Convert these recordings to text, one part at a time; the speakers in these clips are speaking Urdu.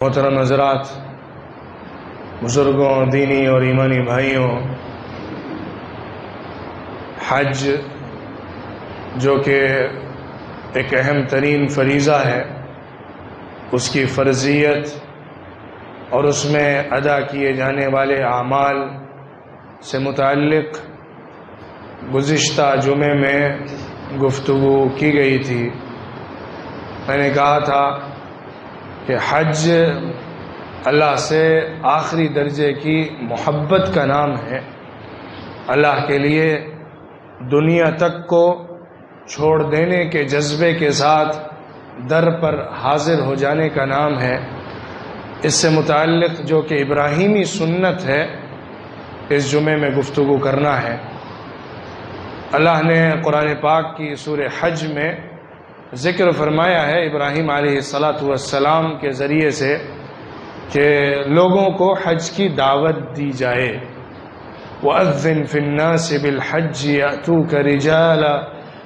محترم حضرات، بزرگوں، دینی اور ایمانی بھائیوں، حج جو کہ ایک اہم ترین فریضہ ہے، اس کی فرضیت اور اس میں ادا کیے جانے والے اعمال سے متعلق گزشتہ جمعے میں گفتگو کی گئی تھی۔ میں نے کہا تھا کہ حج اللہ سے آخری درجے کی محبت کا نام ہے، اللہ کے لیے دنیا تک کو چھوڑ دینے کے جذبے کے ساتھ در پر حاضر ہو جانے کا نام ہے۔ اس سے متعلق جو کہ ابراہیمی سنت ہے، اس جمعے میں گفتگو کرنا ہے۔ اللہ نے قرآن پاک کی سورہ حج میں ذکر فرمایا ہے ابراہیم علیہ السلام کے ذریعے سے کہ لوگوں کو حج کی دعوت دی جائے۔ وَأَذِّن فِي النَّاسِ بِالْحَجِّ يَأْتُوكَ رِجَالًا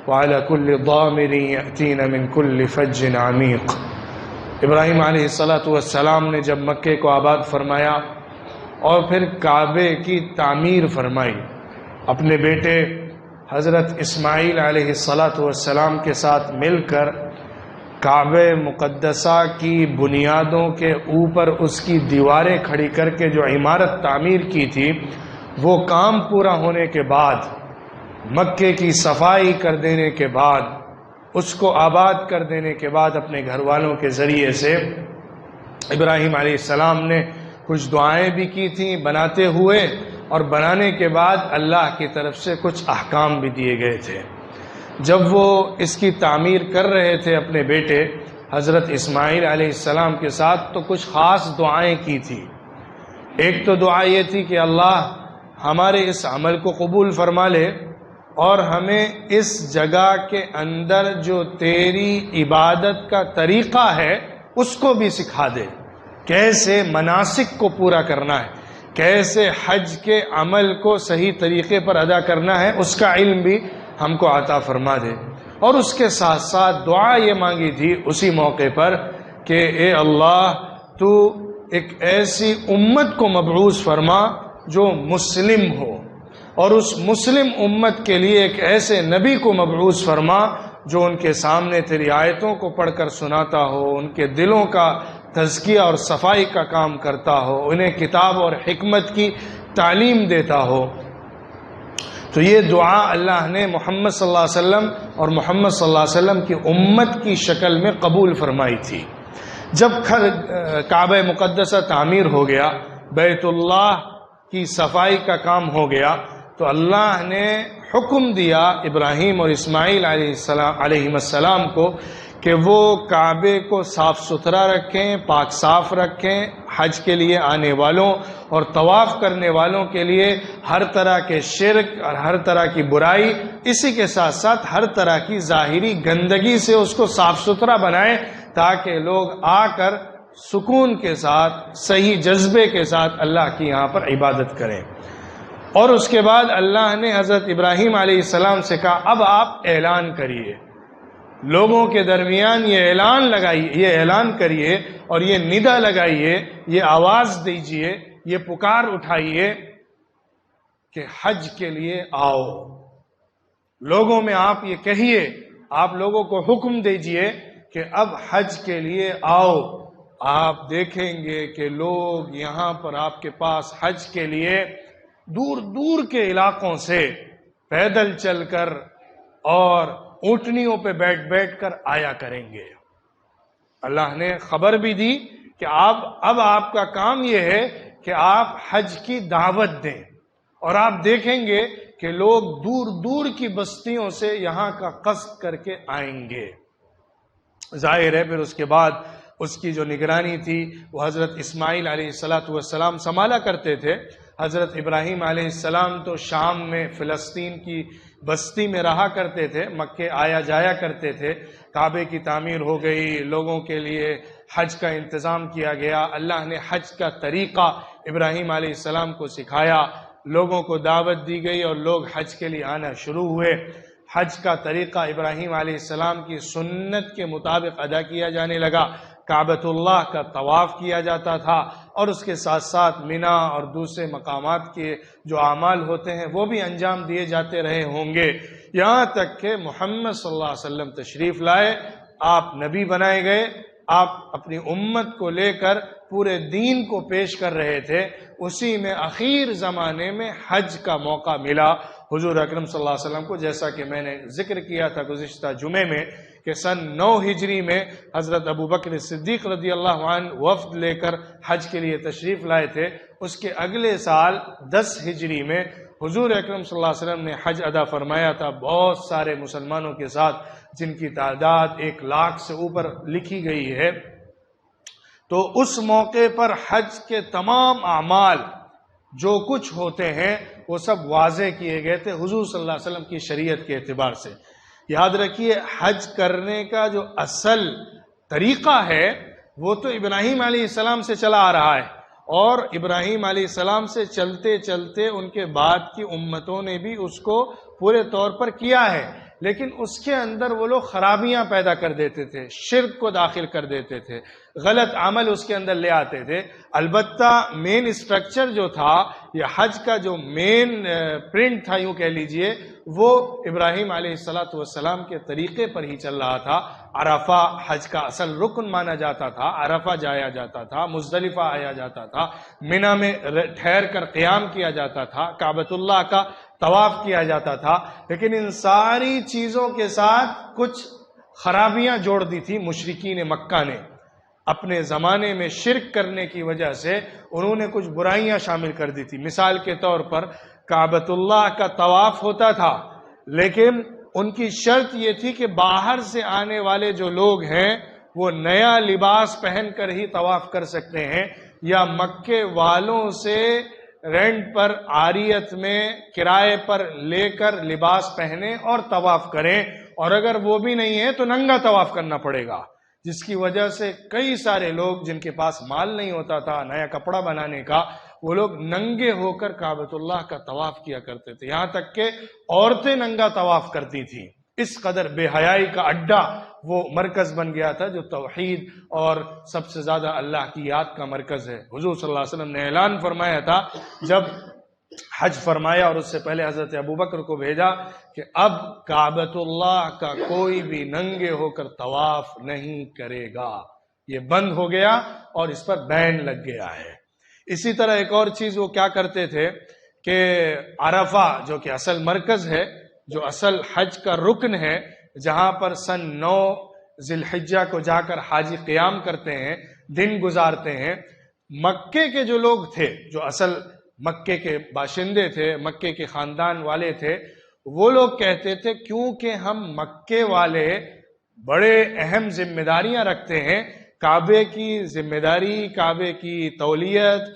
وَعَلَى كُلِّ ضَامِرٍ يَأْتِينَ مِنْ كُلِّ فَجٍّ عَمِيقٍ۔ ابراہیم علیہ السلام نے جب مکے کو آباد فرمایا اور پھر کعبے کی تعمیر فرمائی، اپنے بیٹے حضرت اسماعیل علیہ السلام کے ساتھ مل کر کعبہ مقدسہ کی بنیادوں کے اوپر اس کی دیواریں کھڑی کر کے جو عمارت تعمیر کی تھی، وہ کام پورا ہونے کے بعد، مکے کی صفائی کر دینے کے بعد، اس کو آباد کر دینے کے بعد، اپنے گھر والوں کے ذریعے سے ابراہیم علیہ السلام نے کچھ دعائیں بھی کی تھیں بناتے ہوئے، اور بنانے کے بعد اللہ کی طرف سے کچھ احکام بھی دیے گئے تھے۔ جب وہ اس کی تعمیر کر رہے تھے اپنے بیٹے حضرت اسماعیل علیہ السلام کے ساتھ، تو کچھ خاص دعائیں کی تھی۔ ایک تو دعا یہ تھی کہ اللہ ہمارے اس عمل کو قبول فرما لے اور ہمیں اس جگہ کے اندر جو تیری عبادت کا طریقہ ہے اس کو بھی سکھا دے، کیسے مناسک کو پورا کرنا ہے، کیسے حج کے عمل کو صحیح طریقے پر ادا کرنا ہے، اس کا علم بھی ہم کو عطا فرما دے۔ اور اس کے ساتھ ساتھ دعا یہ مانگی تھی اسی موقع پر کہ اے اللہ، تو ایک ایسی امت کو مبعوث فرما جو مسلم ہو، اور اس مسلم امت کے لیے ایک ایسے نبی کو مبعوث فرما جو ان کے سامنے تیری آیتوں کو پڑھ کر سناتا ہو، ان کے دلوں کا تزکیہ اور صفائی کا کام کرتا ہو، انہیں کتاب اور حکمت کی تعلیم دیتا ہو۔ تو یہ دعا اللہ نے محمد صلی اللہ علیہ وسلم اور محمد صلی اللہ علیہ وسلم کی امت کی شکل میں قبول فرمائی تھی۔ جب کعبہ مقدسہ تعمیر ہو گیا، بیت اللہ کی صفائی کا کام ہو گیا، تو اللہ نے حکم دیا ابراہیم اور اسماعیل علیہ السلام کو کہ وہ کعبے کو صاف ستھرا رکھیں، پاک صاف رکھیں، حج کے لیے آنے والوں اور طواف کرنے والوں کے لیے ہر طرح کے شرک اور ہر طرح کی برائی، اسی کے ساتھ ساتھ ہر طرح کی ظاہری گندگی سے اس کو صاف ستھرا بنائیں، تاکہ لوگ آ کر سکون کے ساتھ، صحیح جذبے کے ساتھ اللہ کی یہاں پر عبادت کریں۔ اور اس کے بعد اللہ نے حضرت ابراہیم علیہ السلام سے کہا، اب آپ اعلان کریے، لوگوں کے درمیان یہ اعلان کریے اور یہ ندا لگائیے، یہ آواز دیجئے، یہ پکار اٹھائیے کہ حج کے لیے آؤ۔ لوگوں میں آپ یہ کہیے، آپ لوگوں کو حکم دیجئے کہ اب حج کے لیے آؤ۔ آپ دیکھیں گے کہ لوگ یہاں پر آپ کے پاس حج کے لیے دور دور کے علاقوں سے پیدل چل کر اور اونٹنیوں پہ بیٹھ کر آیا کریں گے۔ اللہ نے خبر بھی دی کہ اب آپ کا کام یہ ہے کہ آپ حج کی دعوت دیں، اور آپ دیکھیں گے کہ لوگ دور دور کی بستیوں سے یہاں کا قصد کر کے آئیں گے۔ ظاہر ہے پھر اس کے بعد اس کی جو نگرانی تھی وہ حضرت اسماعیل علیہ السلام سنبھالا کرتے تھے۔ حضرت ابراہیم علیہ السلام تو شام میں فلسطین کی بستی میں رہا کرتے تھے، مکے آیا جایا کرتے تھے۔ کعبے کی تعمیر ہو گئی، لوگوں کے لیے حج کا انتظام کیا گیا، اللہ نے حج کا طریقہ ابراہیم علیہ السلام کو سکھایا، لوگوں کو دعوت دی گئی اور لوگ حج کے لیے آنا شروع ہوئے۔ حج کا طریقہ ابراہیم علیہ السلام کی سنت کے مطابق ادا کیا جانے لگا۔ کعبۃ اللہ کا طواف کیا جاتا تھا، اور اس کے ساتھ ساتھ مینا اور دوسرے مقامات کے جو اعمال ہوتے ہیں وہ بھی انجام دیے جاتے رہے ہوں گے، یہاں تک کہ محمد صلی اللہ علیہ وسلم تشریف لائے، آپ نبی بنائے گئے، آپ اپنی امت کو لے کر پورے دین کو پیش کر رہے تھے۔ اسی میں اخیر زمانے میں حج کا موقع ملا حضور اکرم صلی اللہ علیہ وسلم کو، جیسا کہ میں نے ذکر کیا تھا گزشتہ جمعے میں کہ سن 9 ہجری میں حضرت ابو بکر صدیق رضی اللہ عنہ وفد لے کر حج کے لیے تشریف لائے تھے۔ اس کے اگلے سال 10 ہجری میں حضور اکرم صلی اللہ علیہ وسلم نے حج ادا فرمایا تھا، بہت سارے مسلمانوں کے ساتھ، جن کی تعداد 1 لاکھ سے اوپر لکھی گئی ہے۔ تو اس موقع پر حج کے تمام اعمال جو کچھ ہوتے ہیں وہ سب واضح کیے گئے تھے حضور صلی اللہ علیہ وسلم کی شریعت کے اعتبار سے۔ یاد رکھیے، حج کرنے کا جو اصل طریقہ ہے وہ تو ابراہیم علیہ السلام سے چلا آ رہا ہے، اور ابراہیم علیہ السلام سے چلتے چلتے ان کے بعد کی امتوں نے بھی اس کو پورے طور پر کیا ہے، لیکن اس کے اندر وہ لوگ خرابیاں پیدا کر دیتے تھے، شرک کو داخل کر دیتے تھے، غلط عمل اس کے اندر لے آتے تھے۔ البتہ مین اسٹرکچر جو تھا، یا حج کا جو مین پرنٹ تھا یوں کہہ لیجئے، وہ ابراہیم علیہ السلام کے طریقے پر ہی چل رہا تھا۔ عرفہ حج کا اصل رکن مانا جاتا تھا، عرفہ جایا جاتا تھا، مزدلفہ آیا جاتا تھا، مینا میں ٹھہر کر قیام کیا جاتا تھا، کعبۃ اللہ کا طواف کیا جاتا تھا، لیکن ان ساری چیزوں کے ساتھ کچھ خرابیاں جوڑ دی تھی مشرکین مکہ نے۔ اپنے زمانے میں شرک کرنے کی وجہ سے انہوں نے کچھ برائیاں شامل کر دی تھی۔ مثال کے طور پر کعبۃ اللہ کا طواف ہوتا تھا، لیکن ان کی شرط یہ تھی کہ باہر سے آنے والے جو لوگ ہیں وہ نیا لباس پہن کر ہی طواف کر سکتے ہیں، یا مکے والوں سے رینٹ پر، عاریت میں، کرائے پر لے کر لباس پہنے اور طواف کریں، اور اگر وہ بھی نہیں ہے تو ننگا طواف کرنا پڑے گا، جس کی وجہ سے کئی سارے لوگ جن کے پاس مال نہیں ہوتا تھا نیا کپڑا بنانے کا، وہ لوگ ننگے ہو کر کعبۃ اللہ کا طواف کیا کرتے تھے، یہاں تک کہ عورتیں ننگا طواف کرتی تھیں۔ اس قدر بے حیائی کا اڈا وہ مرکز بن گیا تھا، جو توحید اور سب سے زیادہ اللہ کی یاد کا مرکز ہے۔ حضور صلی اللہ علیہ وسلم نے اعلان فرمایا تھا جب حج فرمایا، اور اس سے پہلے حضرت ابوبکر کو بھیجا کہ اب کعبۃ اللہ کا کوئی بھی ننگے ہو کر طواف نہیں کرے گا، یہ بند ہو گیا اور اس پر بین لگ گیا ہے۔ اسی طرح ایک اور چیز وہ کیا کرتے تھے کہ عرفہ جو کہ اصل مرکز ہے، جو اصل حج کا رکن ہے، جہاں پر سن 9 ذی الحجہ کو جا کر حاجی قیام کرتے ہیں، دن گزارتے ہیں، مکے کے جو لوگ تھے، جو اصل مکے کے باشندے تھے، مکے کے خاندان والے تھے، وہ لوگ کہتے تھے کیونکہ ہم مکے والے بڑے اہم ذمہ داریاں رکھتے ہیں، کعبے کی ذمہ داری، کعبے کی تولیت،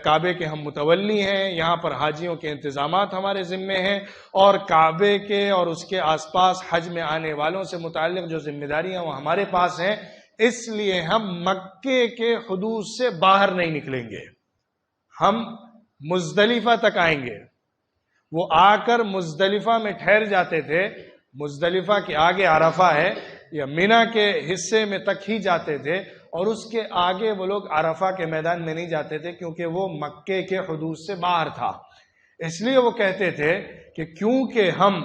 کعبے کے ہم متولی ہیں، یہاں پر حاجیوں کے انتظامات ہمارے ذمے ہیں، اور کعبے کے اور اس کے آس پاس حج میں آنے والوں سے متعلق جو ذمہ داریاں وہ ہمارے پاس ہیں، اس لیے ہم مکے کے حدود سے باہر نہیں نکلیں گے، ہم مزدلفہ تک آئیں گے۔ وہ آ کر مزدلفہ میں ٹھہر جاتے تھے، مزدلفہ کے آگے عرفہ ہے، یا مینا کے حصے میں تک ہی جاتے تھے، اور اس کے آگے وہ لوگ عرفہ کے میدان میں نہیں جاتے تھے، کیونکہ وہ مکے کے حدود سے باہر تھا۔ اس لیے وہ کہتے تھے کہ کیونکہ ہم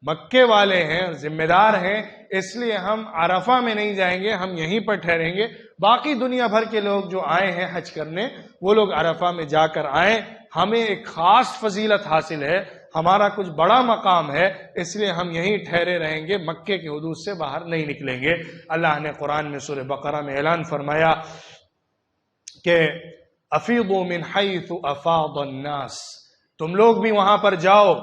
مکے والے ہیں، ذمہ دار ہیں، اس لیے ہم عرفہ میں نہیں جائیں گے، ہم یہیں پر ٹھہریں گے، باقی دنیا بھر کے لوگ جو آئے ہیں حج کرنے، وہ لوگ عرفہ میں جا کر آئیں، ہمیں ایک خاص فضیلت حاصل ہے، ہمارا کچھ بڑا مقام ہے، اس لیے ہم یہیں ٹھہرے رہیں گے، مکے کے حدود سے باہر نہیں نکلیں گے۔ اللہ نے قرآن میں سورہ بقرہ میں اعلان فرمایا کہ افیضوا من حیث افاض الناس، تم لوگ بھی وہاں پر جاؤ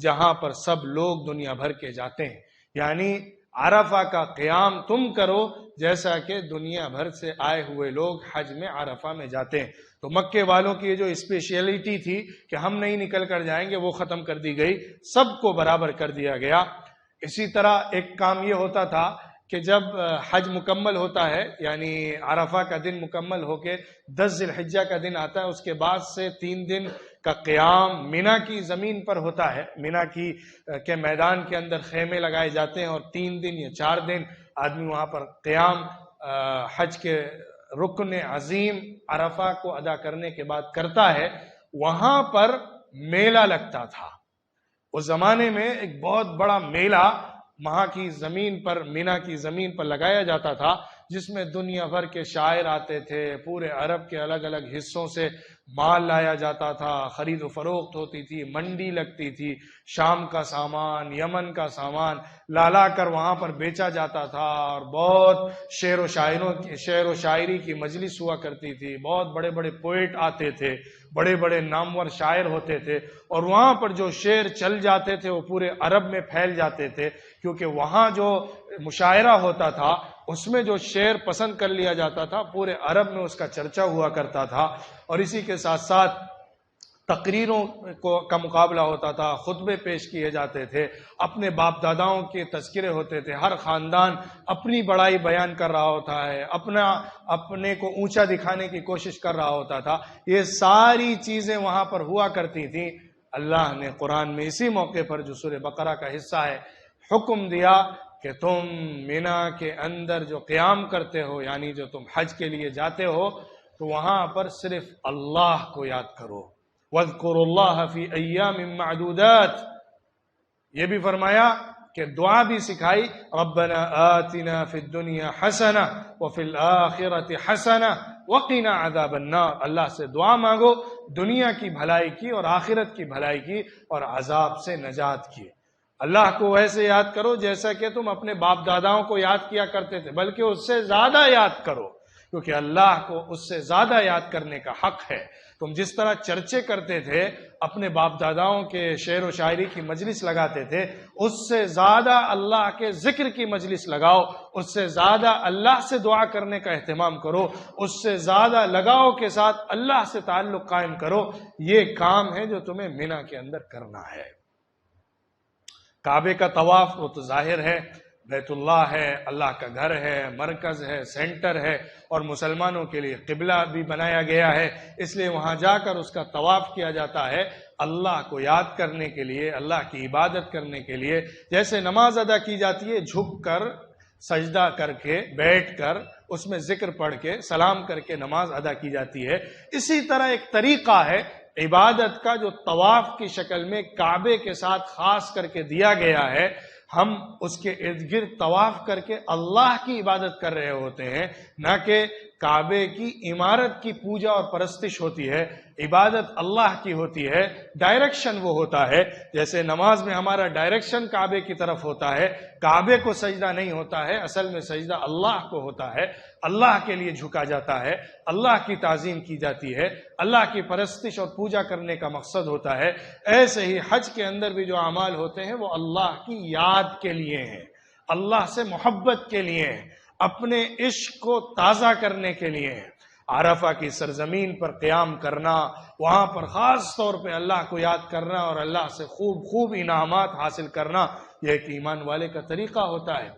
جہاں پر سب لوگ دنیا بھر کے جاتے ہیں، یعنی عرفہ کا قیام تم کرو جیسا کہ دنیا بھر سے آئے ہوئے لوگ حج میں عرفہ میں جاتے ہیں۔ تو مکے والوں کی جو اسپیشلٹی تھی کہ ہم نہیں نکل کر جائیں گے، وہ ختم کر دی گئی، سب کو برابر کر دیا گیا۔ اسی طرح ایک کام یہ ہوتا تھا کہ جب حج مکمل ہوتا ہے، یعنی عرفہ کا دن مکمل ہو کے 10 ذی الحجہ کا دن آتا ہے، اس کے بعد سے 3 دن کا قیام مینا کی زمین پر ہوتا ہے، مینا کے میدان کے اندر خیمے لگائے جاتے ہیں، اور 3 دن یا 4 دن آدمی وہاں پر قیام حج کے رکن عظیم عرفہ کو ادا کرنے کے بعد کرتا ہے، وہاں پر میلہ لگتا تھا۔ اس زمانے میں ایک بہت بڑا میلہ وہاں کی زمین پر، مینا کی زمین پر لگایا جاتا تھا، جس میں دنیا بھر کے شاعر آتے تھے، پورے عرب کے الگ الگ حصوں سے مال لایا جاتا تھا، خرید و فروخت ہوتی تھی، منڈی لگتی تھی، شام کا سامان، یمن کا سامان لا کر وہاں پر بیچا جاتا تھا، اور بہت شعر و شاعری کی مجلس ہوا کرتی تھی، بہت بڑے بڑے پوئٹ آتے تھے، بڑے بڑے نامور شاعر ہوتے تھے، اور وہاں پر جو شعر چل جاتے تھے وہ پورے عرب میں پھیل جاتے تھے، کیونکہ وہاں جو مشاعرہ ہوتا تھا اس میں جو شعر پسند کر لیا جاتا تھا پورے عرب میں اس کا چرچا ہوا کرتا تھا، اور اسی کے ساتھ ساتھ تقریروں کا مقابلہ ہوتا تھا، خطبے پیش کیے جاتے تھے، اپنے باپ داداؤں کے تذکرے ہوتے تھے، ہر خاندان اپنی بڑائی بیان کر رہا ہوتا ہے، اپنے کو اونچا دکھانے کی کوشش کر رہا ہوتا تھا، یہ ساری چیزیں وہاں پر ہوا کرتی تھیں۔ اللہ نے قرآن میں اسی موقع پر جو سورہ بقرہ کا حصہ ہے حکم دیا کہ تم مینا کے اندر جو قیام کرتے ہو، یعنی جو تم حج کے لیے جاتے ہو، تو وہاں پر صرف اللہ کو یاد کرو، وَاذْكُرُوا اللَّهَ فِي أَيَّامٍ مَّعْدُودَاتٍ۔ یہ بھی فرمایا کہ دعا بھی سکھائی، رَبَّنَا آتِنَا فِي الدُّنْيَا حَسَنَةً وَفِي الْآخِرَةِ حَسَنَةً وَقِنَا عَذَابَ النَّارِ۔ اللہ سے دعا مانگو دنیا کی بھلائی کی اور آخرت کی بھلائی کی اور عذاب سے نجات کی۔ اللہ کو ویسے یاد کرو جیسا کہ تم اپنے باپ داداؤں کو یاد کیا کرتے تھے، بلکہ اس سے زیادہ یاد کرو، کیونکہ اللہ کو اس سے زیادہ یاد کرنے کا حق ہے۔ تم جس طرح چرچے کرتے تھے، اپنے باپ داداؤں کے شعر و شاعری کی مجلس لگاتے تھے، اس سے زیادہ اللہ کے ذکر کی مجلس لگاؤ، اس سے زیادہ اللہ سے دعا کرنے کا اہتمام کرو، اس سے زیادہ لگاؤ کے ساتھ اللہ سے تعلق قائم کرو۔ یہ کام ہے جو تمہیں مینا کے اندر کرنا ہے۔ کعبے کا طواف وہ تو ظاہر ہے، بیت اللہ ہے، اللہ کا گھر ہے، مرکز ہے، سینٹر ہے، اور مسلمانوں کے لیے قبلہ بھی بنایا گیا ہے، اس لیے وہاں جا کر اس کا طواف کیا جاتا ہے، اللہ کو یاد کرنے کے لیے، اللہ کی عبادت کرنے کے لیے۔ جیسے نماز ادا کی جاتی ہے جھک کر، سجدہ کر کے، بیٹھ کر، اس میں ذکر پڑھ کے، سلام کر کے نماز ادا کی جاتی ہے، اسی طرح ایک طریقہ ہے عبادت کا جو طواف کی شکل میں کعبے کے ساتھ خاص کر کے دیا گیا ہے۔ ہم اس کے ارد گرد طواف کر کے اللہ کی عبادت کر رہے ہوتے ہیں، نہ کہ کعبے کی عمارت کی پوجا اور پرستش ہوتی ہے۔ عبادت اللہ کی ہوتی ہے، ڈائریکشن وہ ہوتا ہے، جیسے نماز میں ہمارا ڈائریکشن کعبے کی طرف ہوتا ہے، کعبے کو سجدہ نہیں ہوتا ہے، اصل میں سجدہ اللہ کو ہوتا ہے، اللہ کے لیے جھکا جاتا ہے، اللہ کی تعظیم کی جاتی ہے، اللہ کی پرستش اور پوجا کرنے کا مقصد ہوتا ہے۔ ایسے ہی حج کے اندر بھی جو اعمال ہوتے ہیں وہ اللہ کی یاد کے لیے ہیں، اللہ سے محبت کے لیے ہیں، اپنے عشق کو تازہ کرنے کے لیے ہیں۔ عرفہ کی سرزمین پر قیام کرنا، وہاں پر خاص طور پہ اللہ کو یاد کرنا اور اللہ سے خوب انعامات حاصل کرنا، یہ ایک ایمان والے کا طریقہ ہوتا ہے۔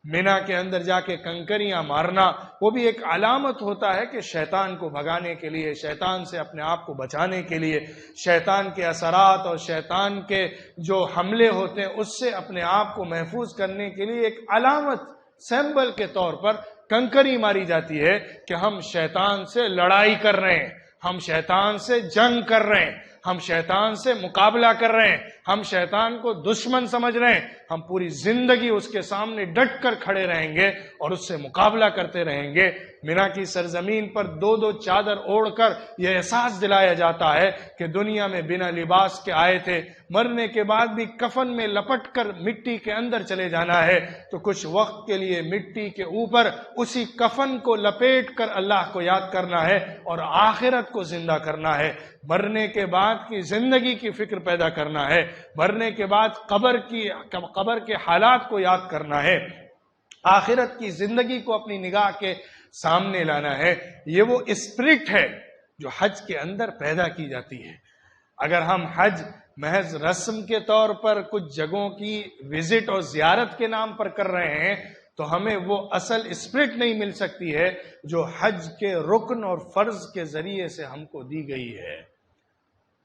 مینا کے اندر جا کے کنکریاں مارنا وہ بھی ایک علامت ہوتا ہے کہ شیطان کو بھگانے کے لیے، شیطان سے اپنے آپ کو بچانے کے لیے، شیطان کے اثرات اور شیطان کے جو حملے ہوتے ہیں اس سے اپنے آپ کو محفوظ کرنے کے لیے ایک علامت، سمبل کے طور پر کنکری ماری جاتی ہے کہ ہم شیطان سے لڑائی کر رہے ہیں، ہم شیطان سے جنگ کر رہے ہیں، ہم شیطان سے مقابلہ کر رہے ہیں، ہم شیطان کو دشمن سمجھ رہے ہیں، ہم پوری زندگی اس کے سامنے ڈٹ کر کھڑے رہیں گے اور اس سے مقابلہ کرتے رہیں گے۔ مینا کی سرزمین پر دو چادر اوڑھ کر یہ احساس دلایا جاتا ہے کہ دنیا میں بنا لباس کے آئے تھے، مرنے کے بعد بھی کفن میں لپٹ کر مٹی کے اندر چلے جانا ہے، تو کچھ وقت کے لیے مٹی کے اوپر اسی کفن کو لپیٹ کر اللہ کو یاد کرنا ہے اور آخرت کو زندہ کرنا ہے، مرنے کے بعد کی زندگی کی فکر پیدا کرنا ہے، مرنے کے بعد قبر کے حالات کو یاد کرنا ہے، آخرت کی زندگی کو اپنی نگاہ کے سامنے لانا ہے۔ یہ وہ اسپرٹ ہے جو حج کے اندر پیدا کی جاتی ہے۔ اگر ہم حج محض رسم کے طور پر کچھ جگہوں کی وزٹ اور زیارت کے نام پر کر رہے ہیں تو ہمیں وہ اصل اسپرٹ نہیں مل سکتی ہے جو حج کے رکن اور فرض کے ذریعے سے ہم کو دی گئی ہے۔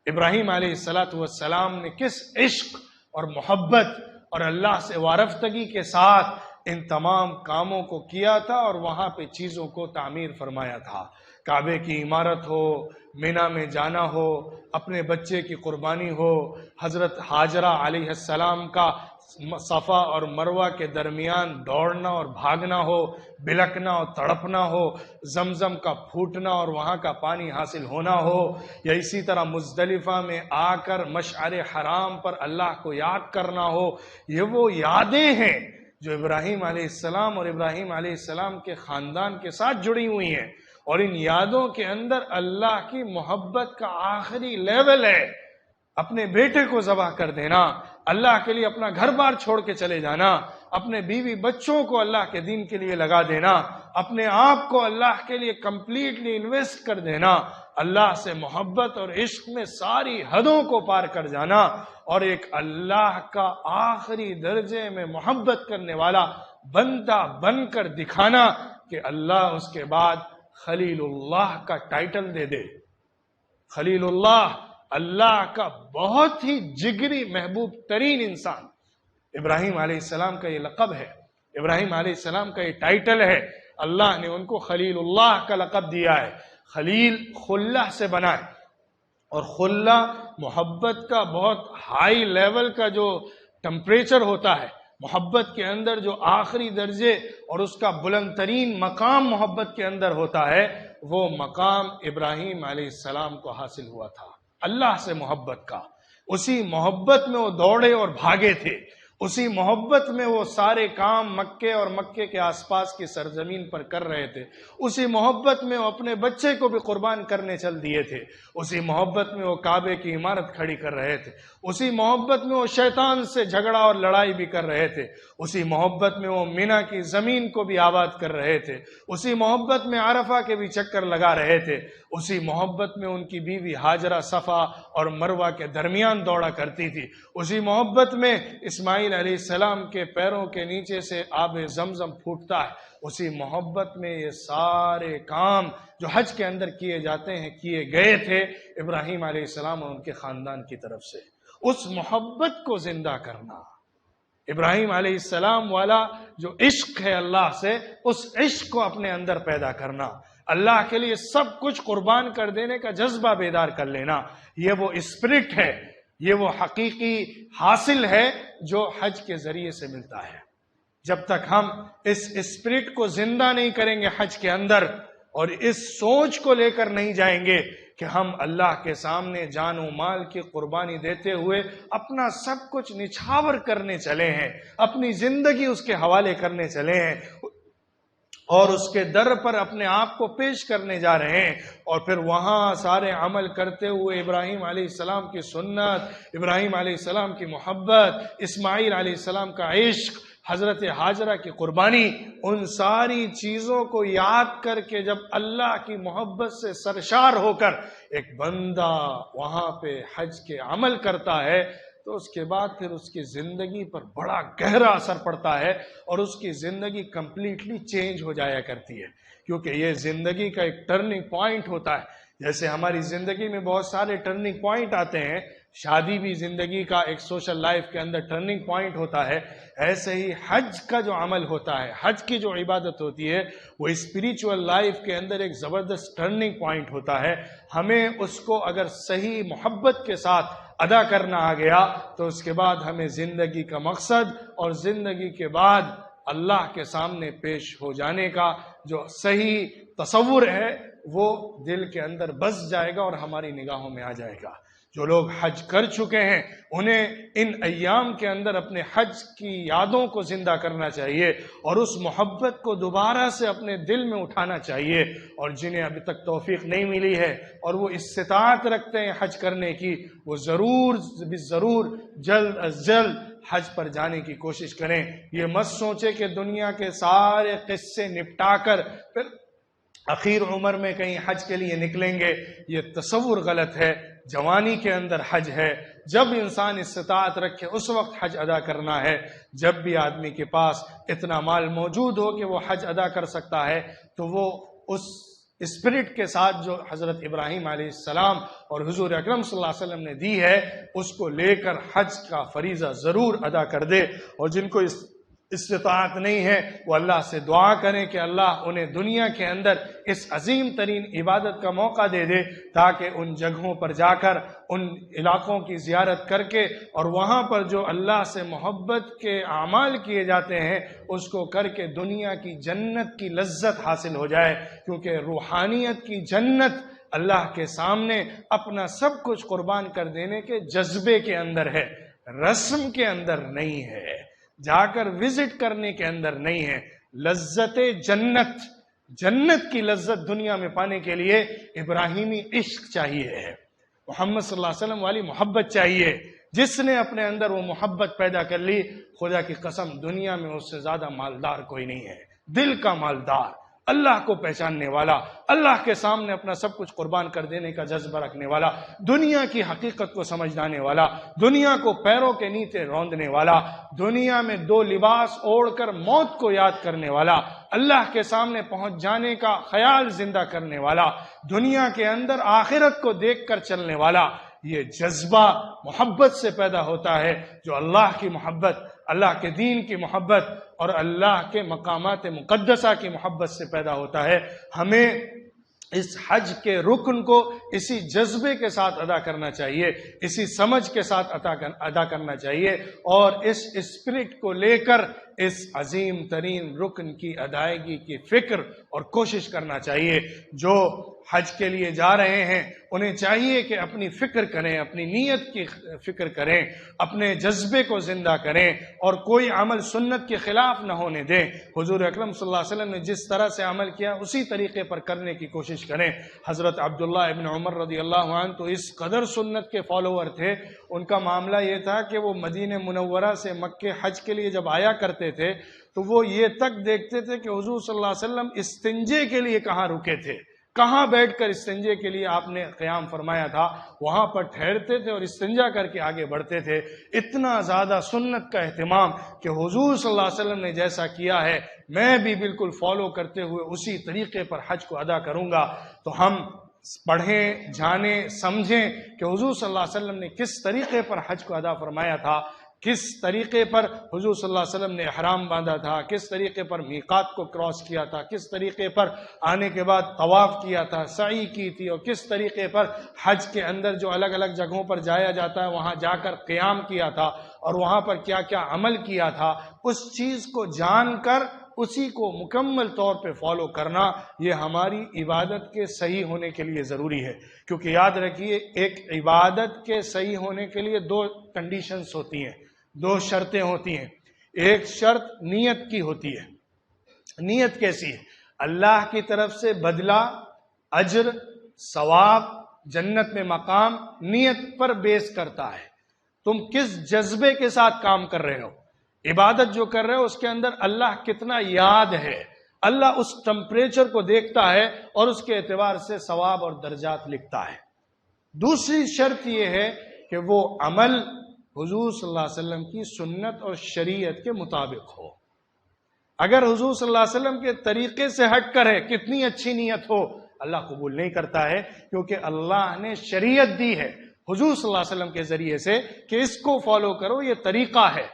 ابراہیم علیہ السلام نے کس عشق اور محبت اور اللہ سے وارفتگی کے ساتھ ان تمام کاموں کو کیا تھا اور وہاں پہ چیزوں کو تعمیر فرمایا تھا. کعبے کی عمارت ہو، مینا میں جانا ہو، اپنے بچے کی قربانی ہو، حضرت ہاجرہ علیہ السلام کا صفا اور مروہ کے درمیان دوڑنا اور بھاگنا ہو، بلکنا اور تڑپنا ہو، زمزم کا پھوٹنا اور وہاں کا پانی حاصل ہونا ہو، یا اسی طرح مزدلفہ میں آ کر مشعر حرام پر اللہ کو یاد کرنا ہو. یہ وہ یادیں ہیں جو ابراہیم علیہ السلام اور ابراہیم علیہ السلام کے خاندان کے ساتھ جڑی ہوئی ہیں، اور ان یادوں کے اندر اللہ کی محبت کا آخری لیول ہے. اپنے بیٹے کو ذبح کر دینا، اللہ کے لیے اپنا گھر بار چھوڑ کے چلے جانا، اپنے بیوی بچوں کو اللہ کے دین کے لیے لگا دینا، اپنے آپ کو اللہ کے لیے کمپلیٹلی انویسٹ کر دینا، اللہ سے محبت اور عشق میں ساری حدوں کو پار کر جانا، اور ایک اللہ کا آخری درجے میں محبت کرنے والا بندہ بن کر دکھانا کہ اللہ اس کے بعد خلیل اللہ کا ٹائٹل دے دے. خلیل اللہ، اللہ کا بہت ہی جگری محبوب ترین انسان. ابراہیم علیہ السلام کا یہ لقب ہے، ابراہیم علیہ السلام کا یہ ٹائٹل ہے. اللہ نے ان کو خلیل اللہ کا لقب دیا ہے. خلیل خلہ سے بنا ہے، اور خلہ محبت کا بہت ہائی لیول کا جو ٹمپریچر ہوتا ہے، محبت کے اندر جو آخری درجے اور اس کا بلند ترین مقام محبت کے اندر ہوتا ہے، وہ مقام ابراہیم علیہ السلام کو حاصل ہوا تھا، اللہ سے محبت کا. اسی محبت میں وہ دوڑے اور بھاگے تھے، اسی محبت میں وہ سارے کام مکے اور مکے کے آس پاس کی سرزمین پر کر رہے تھے، اسی محبت میں وہ اپنے بچے کو بھی قربان کرنے چل دیے تھے، اسی محبت میں وہ کعبے کی عمارت کھڑی کر رہے تھے، اسی محبت میں وہ شیطان سے جھگڑا اور لڑائی بھی کر رہے تھے، اسی محبت میں وہ مینا کی زمین کو بھی آباد کر رہے تھے، اسی محبت میں عرفہ کے بھی چکر لگا رہے تھے، اسی محبت میں ان کی بیوی ہاجرہ صفا اور مروہ کے درمیان دوڑا کرتی تھی، اسی محبت میں اسماعیل علیہ السلام کے پیروں کے نیچے سے آب زمزم پھوٹتا ہے، اسی محبت میں یہ سارے کام جو حج کے اندر کیے جاتے ہیں کیے گئے تھے ابراہیم علیہ السلام اور ان کے خاندان کی طرف سے. اس محبت کو زندہ کرنا، ابراہیم علیہ السلام والا جو عشق ہے اللہ سے، اس عشق کو اپنے اندر پیدا کرنا، اللہ کے لیے سب کچھ قربان کر دینے کا جذبہ بیدار کر لینا، یہ وہ اسپرٹ ہے، یہ وہ حقیقی حاصل ہے جو حج کے ذریعے سے ملتا ہے. جب تک ہم اس اسپرٹ کو زندہ نہیں کریں گے حج کے اندر، اور اس سوچ کو لے کر نہیں جائیں گے کہ ہم اللہ کے سامنے جان و مال کی قربانی دیتے ہوئے اپنا سب کچھ نچھاور کرنے چلے ہیں، اپنی زندگی اس کے حوالے کرنے چلے ہیں، اور اس کے در پر اپنے آپ کو پیش کرنے جا رہے ہیں، اور پھر وہاں سارے عمل کرتے ہوئے ابراہیم علیہ السلام کی سنت، ابراہیم علیہ السلام کی محبت، اسماعیل علیہ السلام کا عشق، حضرت ہاجرہ کی قربانی، ان ساری چیزوں کو یاد کر کے جب اللہ کی محبت سے سرشار ہو کر ایک بندہ وہاں پہ حج کے عمل کرتا ہے، تو اس کے بعد پھر اس کی زندگی پر بڑا گہرا اثر پڑتا ہے، اور اس کی زندگی کمپلیٹلی چینج ہو جایا کرتی ہے، کیونکہ یہ زندگی کا ایک ٹرننگ پوائنٹ ہوتا ہے. جیسے ہماری زندگی میں بہت سارے ٹرننگ پوائنٹ آتے ہیں، شادی بھی زندگی کا ایک سوشل لائف کے اندر ٹرننگ پوائنٹ ہوتا ہے، ایسے ہی حج کا جو عمل ہوتا ہے، حج کی جو عبادت ہوتی ہے، وہ اسپریچول لائف کے اندر ایک زبردست ٹرننگ پوائنٹ ہوتا ہے. ہمیں اس کو اگر صحیح محبت کے ساتھ ادا کرنا آ گیا تو اس کے بعد ہمیں زندگی کا مقصد اور زندگی کے بعد اللہ کے سامنے پیش ہو جانے کا جو صحیح تصور ہے وہ دل کے اندر بس جائے گا اور ہماری نگاہوں میں آ جائے گا. جو لوگ حج کر چکے ہیں انہیں ان ایام کے اندر اپنے حج کی یادوں کو زندہ کرنا چاہیے اور اس محبت کو دوبارہ سے اپنے دل میں اٹھانا چاہیے. اور جنہیں ابھی تک توفیق نہیں ملی ہے اور وہ استطاعت رکھتے ہیں حج کرنے کی، وہ ضرور جلد از جلد حج پر جانے کی کوشش کریں. یہ مت سوچے کہ دنیا کے سارے قصے نپٹا کر پھر اخیر عمر میں کہیں حج کے لیے نکلیں گے، یہ تصور غلط ہے. جوانی کے اندر حج ہے، جب انسان استطاعت رکھے اس وقت حج ادا کرنا ہے. جب بھی آدمی کے پاس اتنا مال موجود ہو کہ وہ حج ادا کر سکتا ہے تو وہ اس اسپرٹ کے ساتھ جو حضرت ابراہیم علیہ السلام اور حضور اکرم صلی اللہ علیہ وسلم نے دی ہے اس کو لے کر حج کا فریضہ ضرور ادا کر دے. اور جن کو اس استطاعت نہیں ہے وہ اللہ سے دعا کریں کہ اللہ انہیں دنیا کے اندر اس عظیم ترین عبادت کا موقع دے دے تاکہ ان جگہوں پر جا کر ان علاقوں کی زیارت کر کے اور وہاں پر جو اللہ سے محبت کے اعمال کیے جاتے ہیں اس کو کر کے دنیا کی جنت کی لذت حاصل ہو جائے، کیونکہ روحانیت کی جنت اللہ کے سامنے اپنا سب کچھ قربان کر دینے کے جذبے کے اندر ہے، رسم کے اندر نہیں ہے، جا کر وزٹ کرنے کے اندر نہیں ہے۔ لذت جنت کی لذت دنیا میں پانے کے لیے ابراہیمی عشق چاہیے ہے، محمد صلی اللہ علیہ وسلم والی محبت چاہیے۔ جس نے اپنے اندر وہ محبت پیدا کر لی، خدا کی قسم دنیا میں اس سے زیادہ مالدار کوئی نہیں ہے، دل کا مالدار، اللہ کو پہچاننے والا، اللہ کے سامنے اپنا سب کچھ قربان کر دینے کا جذبہ رکھنے والا، دنیا کی حقیقت کو سمجھ جانے والا، دنیا کو پیروں کے نیچے روندنے والا، دنیا میں دو لباس اوڑھ کر موت کو یاد کرنے والا، اللہ کے سامنے پہنچ جانے کا خیال زندہ کرنے والا، دنیا کے اندر آخرت کو دیکھ کر چلنے والا۔ یہ جذبہ محبت سے پیدا ہوتا ہے، جو اللہ کی محبت، اللہ کے دین کی محبت اور اللہ کے مقامات مقدسہ کی محبت سے پیدا ہوتا ہے۔ ہمیں اس حج کے رکن کو اسی جذبے کے ساتھ ادا کرنا چاہیے، اسی سمجھ کے ساتھ ادا کرنا چاہیے، اور اس اسپرٹ کو لے کر اس عظیم ترین رکن کی ادائیگی کی فکر اور کوشش کرنا چاہیے۔ جو حج کے لیے جا رہے ہیں انہیں چاہیے کہ اپنی فکر کریں، اپنی نیت کی فکر کریں، اپنے جذبے کو زندہ کریں اور کوئی عمل سنت کے خلاف نہ ہونے دیں۔ حضور اکرم صلی اللہ علیہ وسلم نے جس طرح سے عمل کیا اسی طریقے پر کرنے کی کوشش کریں۔ حضرت عبداللہ ابن عمر رضی اللہ عنہ تو اس قدر سنت کے فالوور تھے، ان کا معاملہ یہ تھا کہ وہ مدینہ منورہ سے مکہ حج کے لیے جب آیا کرتے تھے تو وہ یہ تک دیکھتے تھے کہ حضور صلی اللہ علیہ وسلم استنجے کے لیے کہاں رکے تھے، کہاں بیٹھ کر استنجے کے لیے آپ نے قیام فرمایا تھا، وہاں پر ٹھہرتے تھے اور استنجا کر کے آگے بڑھتے تھے۔ اتنا زیادہ سنت کا اہتمام کہ حضور صلی اللہ علیہ وسلم نے جیسا کیا ہے میں بھی بالکل فالو کرتے ہوئے اسی طریقے پر حج کو ادا کروں گا۔ تو ہم پڑھیں، جانیں، سمجھیں کہ حضور صلی اللہ علیہ وسلم نے کس طریقے پر حج کو ادا فرمایا تھا، کس طریقے پر حضور صلی اللہ علیہ وسلم نے احرام باندھا تھا، کس طریقے پر میقات کو کراس کیا تھا، کس طریقے پر آنے کے بعد طواف کیا تھا، سعی کی تھی، اور کس طریقے پر حج کے اندر جو الگ الگ جگہوں پر جایا جاتا ہے وہاں جا کر قیام کیا تھا اور وہاں پر کیا کیا عمل کیا تھا، اس چیز کو جان کر اسی کو مکمل طور پہ فالو کرنا یہ ہماری عبادت کے صحیح ہونے کے لیے ضروری ہے۔ کیونکہ یاد رکھیے ایک عبادت کے صحیح ہونے کے لیے دو کنڈیشنز ہوتی ہیں، دو شرطیں ہوتی ہیں۔ ایک شرط نیت کی ہوتی ہے۔ نیت کیسی ہے؟ اللہ کی طرف سے بدلہ، اجر، ثواب، جنت میں مقام نیت پر بیس کرتا ہے۔ تم کس جذبے کے ساتھ کام کر رہے ہو، عبادت جو کر رہے ہو اس کے اندر اللہ کتنا یاد ہے، اللہ اس ٹمپریچر کو دیکھتا ہے اور اس کے اعتبار سے ثواب اور درجات لکھتا ہے۔ دوسری شرط یہ ہے کہ وہ عمل حضور صلی اللہ علیہ وسلم کی سنت اور شریعت کے مطابق ہو۔ اگر حضور صلی اللہ علیہ وسلم کے طریقے سے ہٹ کر ہے، کتنی اچھی نیت ہو، اللہ قبول نہیں کرتا ہے، کیونکہ اللہ نے شریعت دی ہے حضور صلی اللہ علیہ وسلم کے ذریعے سے کہ اس کو فالو کرو، یہ طریقہ ہے۔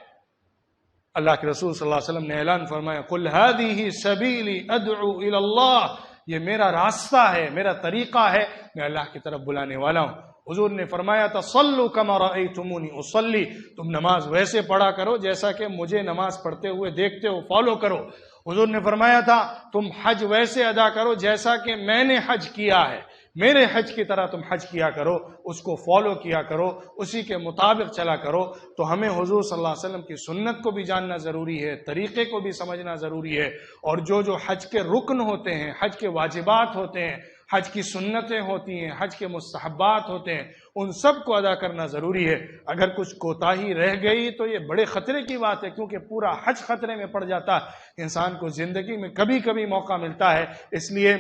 اللہ کے رسول صلی اللہ علیہ وسلم نے اعلان فرمایا قُلْ هَذِهِ سَبِيلِي أَدْعُو إِلَى اللَّهِ، یہ میرا راستہ ہے، میرا طریقہ ہے، میں اللہ کی طرف بلانے والا ہوں۔ حضور نے فرمایا تھا صلوا كما رأيتموني اصلي، تم نماز ویسے پڑھا کرو جیسا کہ مجھے نماز پڑھتے ہوئے دیکھتے ہو، فالو کرو۔ حضور نے فرمایا تھا تم حج ویسے ادا کرو جیسا کہ میں نے حج کیا ہے، میرے حج کی طرح تم حج کیا کرو، اس کو فالو کیا کرو، اسی کے مطابق چلا کرو۔ تو ہمیں حضور صلی اللہ علیہ وسلم کی سنت کو بھی جاننا ضروری ہے، طریقے کو بھی سمجھنا ضروری ہے، اور جو حج کے رکن ہوتے ہیں، حج کے واجبات ہوتے ہیں، حج کی سنتیں ہوتی ہیں، حج کے مستحبات ہوتے ہیں، ان سب کو ادا کرنا ضروری ہے۔ اگر کچھ کوتاہی رہ گئی تو یہ بڑے خطرے کی بات ہے، کیونکہ پورا حج خطرے میں پڑ جاتا ہے۔ انسان کو زندگی میں کبھی کبھی موقع ملتا ہے، اس لیے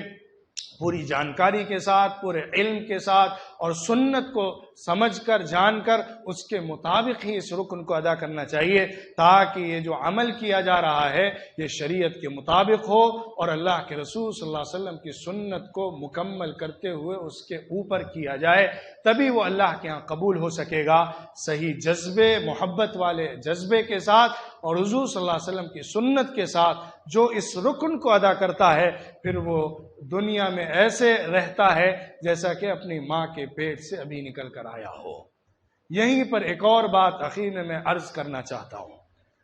پوری جانکاری کے ساتھ، پورے علم کے ساتھ اور سنت کو سمجھ کر جان کر اس کے مطابق ہی اس رکن کو ادا کرنا چاہیے، تاکہ یہ جو عمل کیا جا رہا ہے یہ شریعت کے مطابق ہو اور اللہ کے رسول صلی اللہ علیہ وسلم کی سنت کو مکمل کرتے ہوئے اس کے اوپر کیا جائے، تبھی وہ اللہ کے ہاں قبول ہو سکے گا۔ صحیح جذبے، محبت والے جذبے کے ساتھ اور حضور صلی اللہ علیہ وسلم کی سنت کے ساتھ جو اس رکن کو ادا کرتا ہے، پھر وہ دنیا میں ایسے رہتا ہے جیسا کہ اپنی ماں کے پیٹ سے ابھی نکل کر آیا ہو۔ یہیں پر ایک اور بات اخیر میں عرض کرنا چاہتا ہوں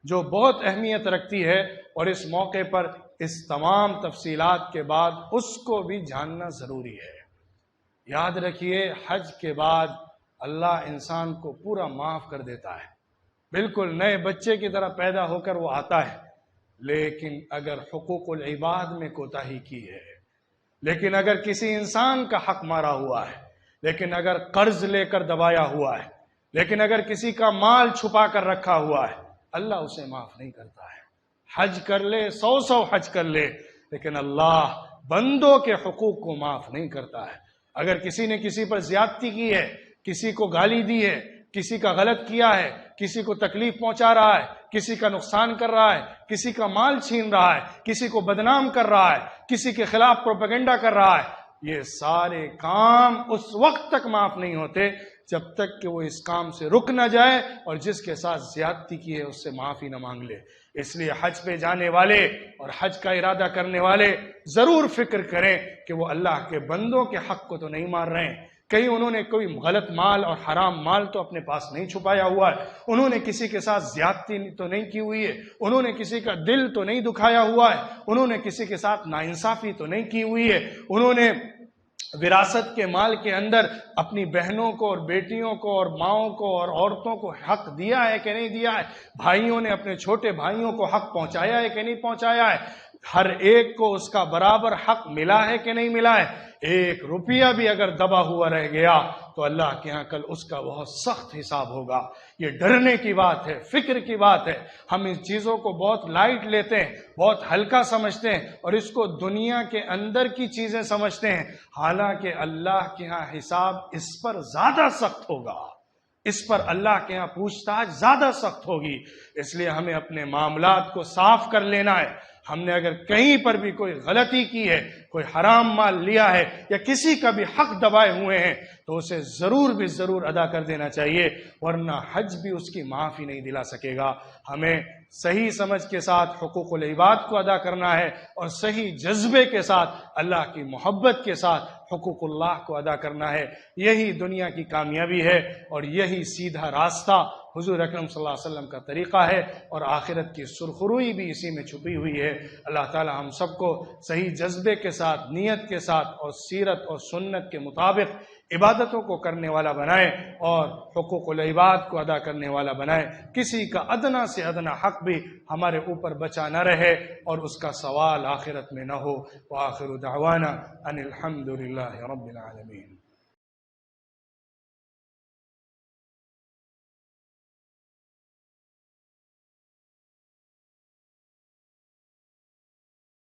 جو بہت اہمیت رکھتی ہے، اور اس موقع پر اس تمام تفصیلات کے بعد اس کو بھی جاننا ضروری ہے۔ یاد رکھیے، حج کے بعد اللہ انسان کو پورا معاف کر دیتا ہے، بالکل نئے بچے کی طرح پیدا ہو کر وہ آتا ہے، لیکن اگر حقوق العباد میں کوتاہی کی ہے، لیکن اگر کسی انسان کا حق مارا ہوا ہے، لیکن اگر قرض لے کر دبایا ہوا ہے، لیکن اگر کسی کا مال چھپا کر رکھا ہوا ہے، اللہ اسے معاف نہیں کرتا ہے۔ حج کر لے، 100 حج کر لے، لیکن اللہ بندوں کے حقوق کو معاف نہیں کرتا ہے۔ اگر کسی نے کسی پر زیادتی کی ہے، کسی کو گالی دی ہے، کسی کا غلط کیا ہے، کسی کو تکلیف پہنچا رہا ہے، کسی کا نقصان کر رہا ہے، کسی کا مال چھین رہا ہے، کسی کو بدنام کر رہا ہے، کسی کے خلاف پروپیگنڈا کر رہا ہے، یہ سارے کام اس وقت تک معاف نہیں ہوتے جب تک کہ وہ اس کام سے رک نہ جائے اور جس کے ساتھ زیادتی کی ہے اس سے معافی نہ مانگ لے۔ اس لیے حج پہ جانے والے اور حج کا ارادہ کرنے والے ضرور فکر کریں کہ وہ اللہ کے بندوں کے حق کو تو نہیں مار رہے ہیں، کہیں انہوں نے کوئی غلط مال اور حرام مال تو اپنے پاس نہیں چھپایا ہوا ہے، انہوں نے کسی کے ساتھ زیادتی تو نہیں کی ہوئی ہے، انہوں نے کسی کا دل تو نہیں دکھایا ہوا ہے، انہوں نے کسی کے ساتھ ناانصافی تو نہیں کی ہوئی ہے، انہوں نے وراثت کے مال کے اندر اپنی بہنوں کو اور بیٹیوں کو اور ماؤں کو اور عورتوں کو حق دیا ہے کہ نہیں دیا ہے، بھائیوں نے اپنے چھوٹے بھائیوں کو حق پہنچایا ہے کہ نہیں پہنچایا ہے، ہر ایک کو اس کا برابر حق ملا ہے کہ نہیں ملا ہے۔ ایک روپیہ بھی اگر دبا ہوا رہ گیا تو اللہ کے ہاں کل اس کا بہت سخت حساب ہوگا۔ یہ ڈرنے کی بات ہے، فکر کی بات ہے۔ ہم ان چیزوں کو بہت لائٹ لیتے ہیں، بہت ہلکا سمجھتے ہیں اور اس کو دنیا کے اندر کی چیزیں سمجھتے ہیں، حالانکہ اللہ کے ہاں حساب اس پر زیادہ سخت ہوگا، اس پر اللہ کے ہاں پوچھ تاچھ زیادہ سخت ہوگی۔ اس لیے ہمیں اپنے معاملات کو صاف کر لینا ہے۔ ہم نے اگر کہیں پر بھی کوئی غلطی کی ہے، کوئی حرام مال لیا ہے یا کسی کا بھی حق دبائے ہوئے ہیں تو اسے ضرور ادا کر دینا چاہیے، ورنہ حج بھی اس کی معافی نہیں دلا سکے گا۔ ہمیں صحیح سمجھ کے ساتھ حقوق العباد کو ادا کرنا ہے اور صحیح جذبے کے ساتھ اللہ کی محبت کے ساتھ حقوق اللہ کو ادا کرنا ہے۔ یہی دنیا کی کامیابی ہے اور یہی سیدھا راستہ حضور اکرم صلی اللہ علیہ وسلم کا طریقہ ہے، اور آخرت کی سرخروئی بھی اسی میں چھپی ہوئی ہے۔ اللہ تعالی ہم سب کو صحیح جذبے کے ساتھ، نیت کے ساتھ اور سیرت اور سنت کے مطابق عبادتوں کو کرنے والا بنائے اور حقوق العباد کو ادا کرنے والا بنائے۔ کسی کا ادنا سے ادنا حق بھی ہمارے اوپر بچا نہ رہے اور اس کا سوال آخرت میں نہ ہو۔ وآخر دعوانا ان الحمد للہ رب العالمین۔